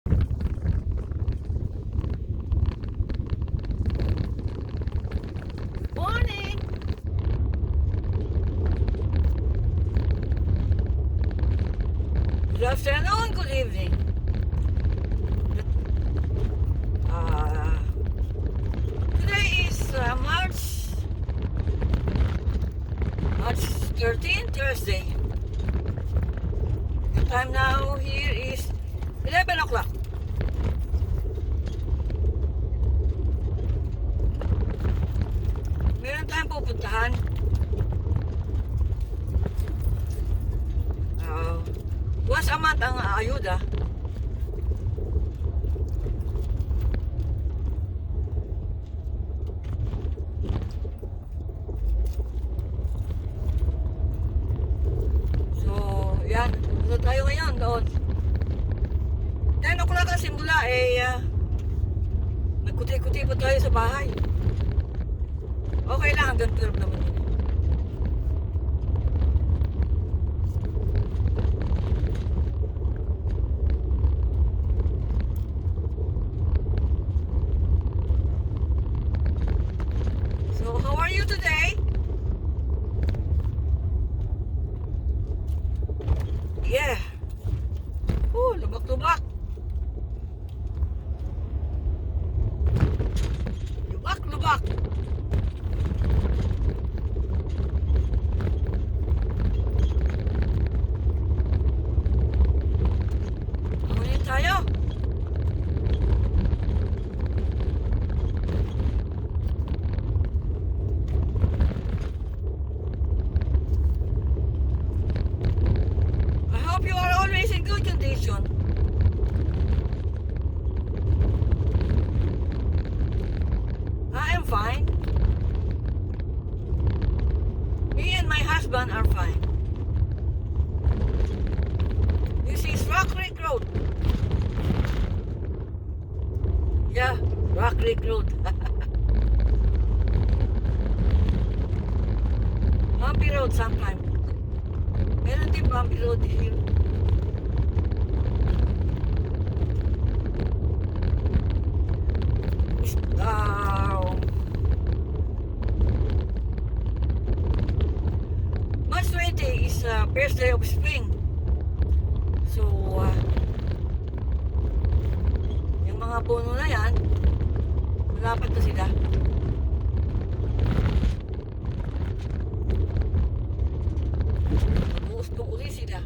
Morning! Good afternoon, good evening. Today is March 13, Thursday. The time now here is 11 o'clock. Meron tayong pupuntahan. Once a month ang ayuda. So, yan. Ito tayo ngayon doon. 10 o'clock ang simula nagkuti-kuti pa tayo sa bahay. Okay lang, hanggang 12 naman yun. So, how are you today? Yeah. Lubak-lubak. Lubak-lubak. Ulit tayo. I hope you are always in good condition. I am fine. Me and my husband are fine. This is Rock Creek Road. Yeah, Rock Creek Road. Bumpy road sometime. Meron din bumpy road here. March 20 is first day of spring. So, yung mga puno na yan, malapit na sila. Mag-uustong uli sila.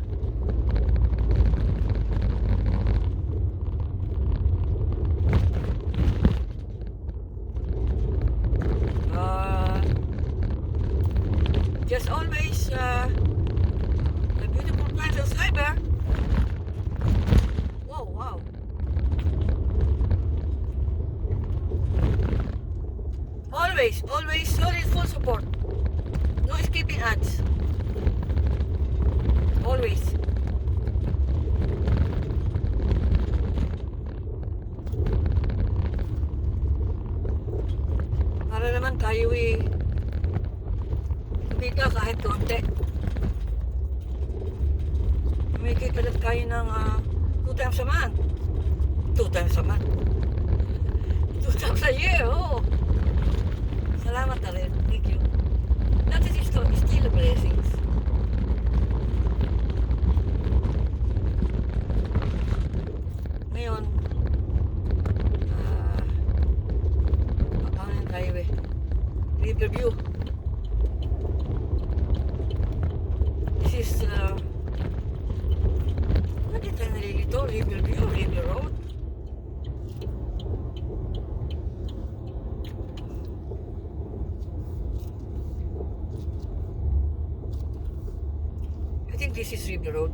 Just always the beautiful plants of cyber. Wow. Always solid full support. No skipping ads. Always. Para naman tayo kumita kahit konti. Kumikita lang tayo ng 2 times a month. 2 times a month. 2 times a year, oh. Salamat na rin. Thank you. That is still a blessings. Ngayon, paano tayo Riverview. This is hindi tayo nalilito. Riverview, River Road. I think this is River Road.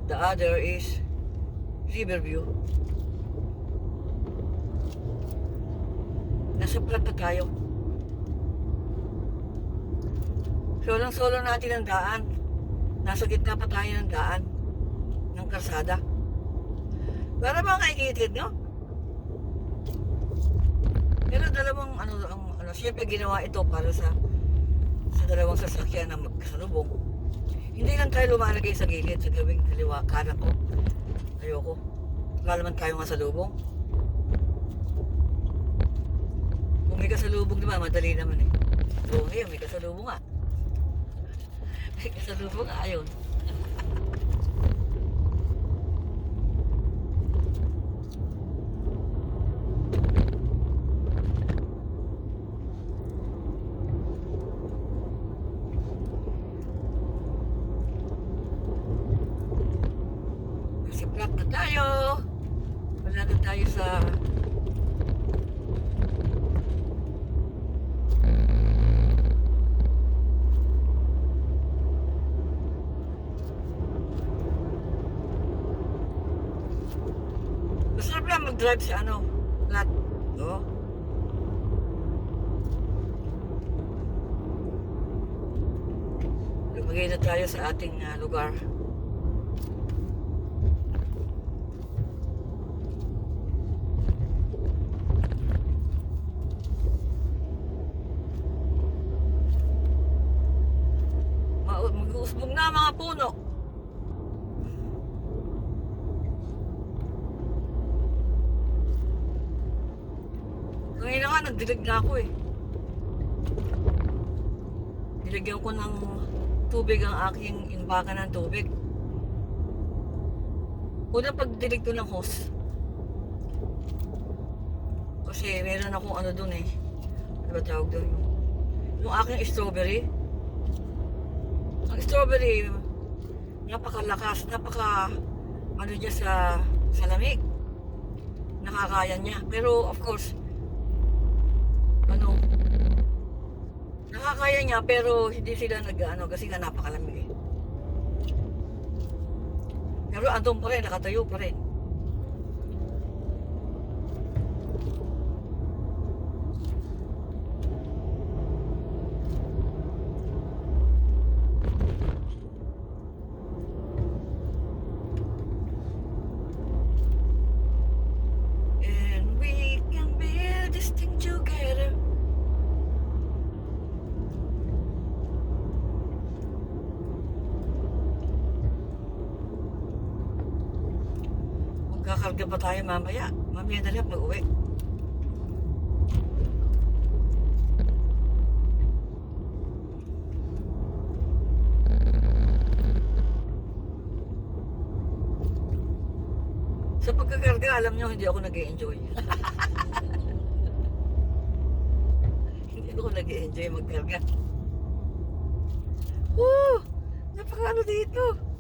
The other is Riverview. Nasa plat na tayo. Solo natin ang daan. Nasa gitna pa tayo ng daan ng kalsada. Para mga kaikitid, no? Pero dalawang siyempre ginawa ito para sa dalawang sasakyan na magkasalubong. Hindi lang tayo lumalagay sa gilid sa gawing kaliwa kanan ko. Ayoko. Wala naman tayong kasalubong. Kung may kasalubong, di ba, madali naman eh. So, ngayon, may kasalubong nga. May kasalubong nga, ayun. Flat na tayo. Wala na tayo sa masarap lang mag-drive sa ano, flat. No? Lumagay na tayo sa ating lugar. Mag-uusbong na mga puno. Ngayon na nga, nagdilig na ako eh. Nilagyan ko ng tubig ang aking imbakan ng tubig. Unang pagdilig ko ng hose. Kasi meron akong ano dun eh. Ano ba tawag dun? Yung aking strawberry. Ang strawberry, napakalakas, ano niya sa lamig. Nakakaya niya. Pero of course, nakakaya niya pero hindi sila kasi nga napakalamig eh. Pero andun pa rin, nakatayo pa rin. Kakarga pa tayo mamaya. Mamaya na lang mag-uwi. Sa pagkakarga, alam nyo, hindi ako nag-e-enjoy. Hindi ako nag-e-enjoy magkarga. Woo! Napaka-ano dito.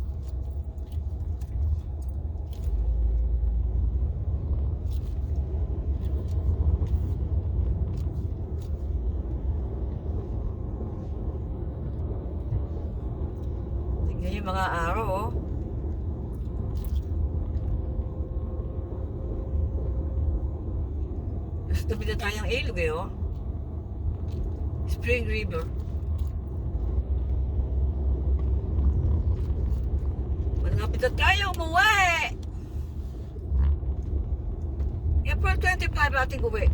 Yung mga araw oh. Nasa tabi na tayong ilog eh oh. Spring River. Malapit na tayo umuwi. April 25 ating uwi.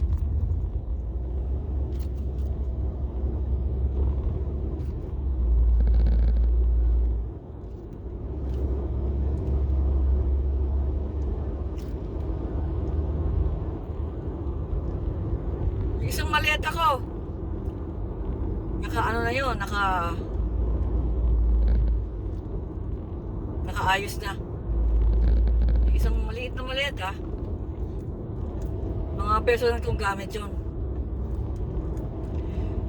Isang maleta ko. Naka-ano na yun, nakaayos na. Isang maliit na maleta. Mga personal kong gamit yun.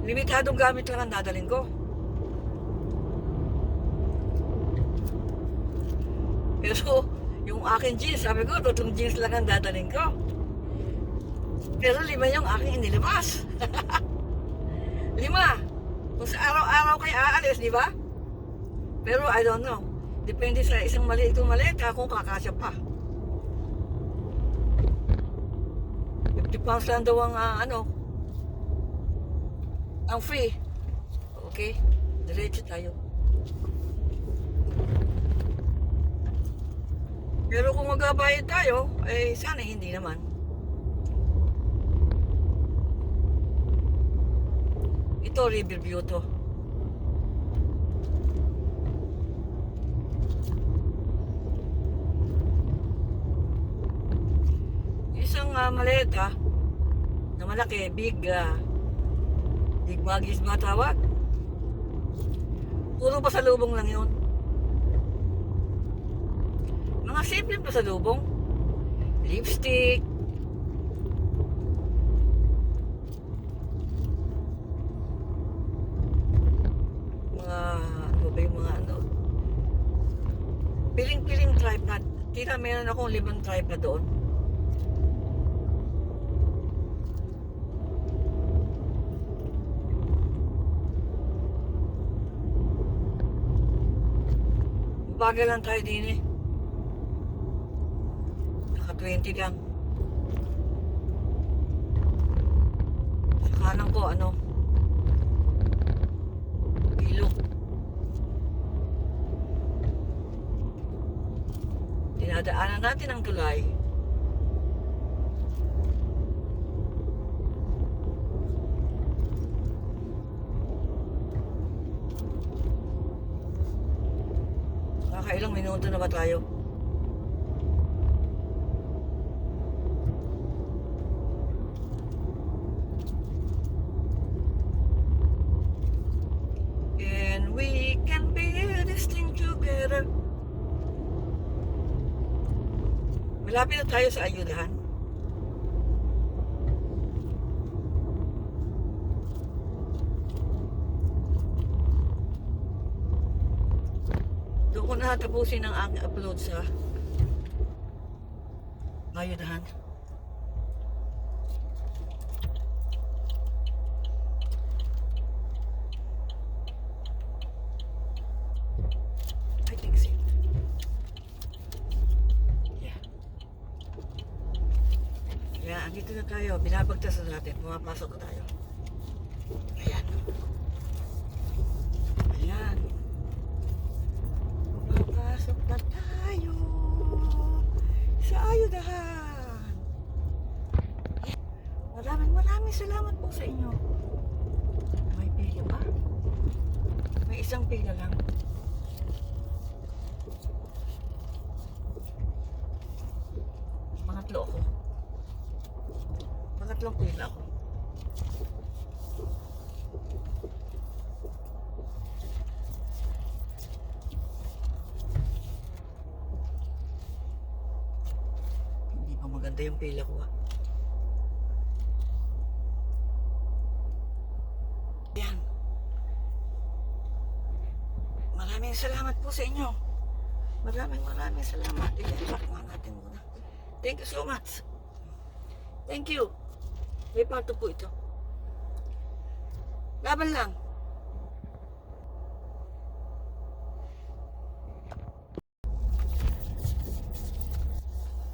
Limitadong gamit lang ang dadalhin ko. Pero yung aking jeans, sabi ko, 3 jeans lang ang dadalhin ko. Pero 5 yung aking inilabas. 5. Kung sa araw-araw kayo aalis, di ba? Pero I don't know. Depende sa isang maliit kong maleta kung kakasya pa. 50 pounds lang daw ang ang free. Okay? Diretso tayo. Pero kung magbabayad tayo, eh sana hindi naman. Ito, Riverview to. isang maleta na malaki, big baggies ba tawag? Puro pasalubong lang yun. Mga simple pasalubong. Lipstick. Mga, ano ba yung mga ano? Piling-piling tripod. Tira, meron akong 5 tripod doon. Bagal lang tayo din eh. Naka 20 lang. Sa kanan ko ano? Ilog. Dinadaanan natin ang tulay. Nakailang minuto na ba tayo? And we can be this thing together. Malapit na tayo sa ayudahan. Doon ko na tapusin ang aking upload sa ayudahan. I think so. Yeah. Yeah, andito na tayo. Binabagtas na natin. Pumapasok na tayo. Ayan. Ayan. Pumapasok na tayo sa ayudahan. Maraming salamat po sa inyo. May pila ba? May isang pila lang. Pangatlo ako. Pangatlong pila ako. Hindi pa maganda yung pila ko ah. Yan. Maraming salamat po sa inyo. Maraming salamat. I-check nga natin muna. Thank you so much. Thank you. May pato po ito. Laban lang.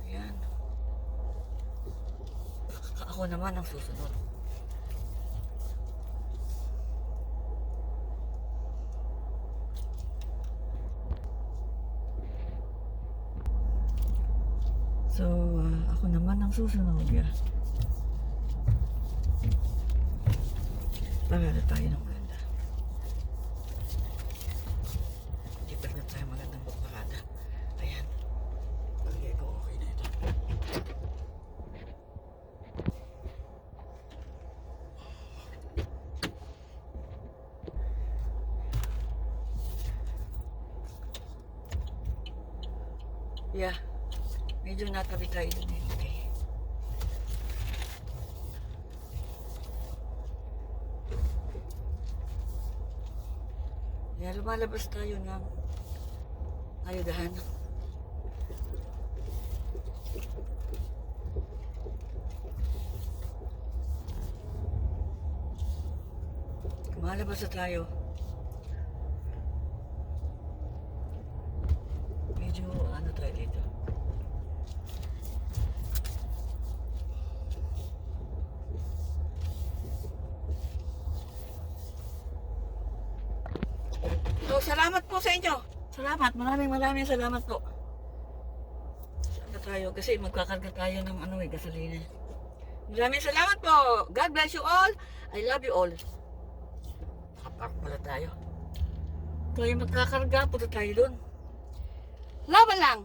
Ayan. Ako naman ang susunod. So, ako naman ang susunod. Yeah. Parada tayo ng maganda. Hindi pa na tayo magandang magparada. Ayan. Bagay ko okay na ito. Yeah. Medyo natabi tayo dun eh. Okay. Kaya lumalabas tayo ng ayudahan. Lumalabas na tayo. Medyo ano tayo dito. So, salamat po sa inyo. Salamat. Maraming salamat po. Saan na tayo? Kasi magkakarga tayo ng gasolina. Maraming salamat po. God bless you all. I love you all. Nakapark pala tayo. Tayo magkakarga. Punta tayo dun. Laban lang.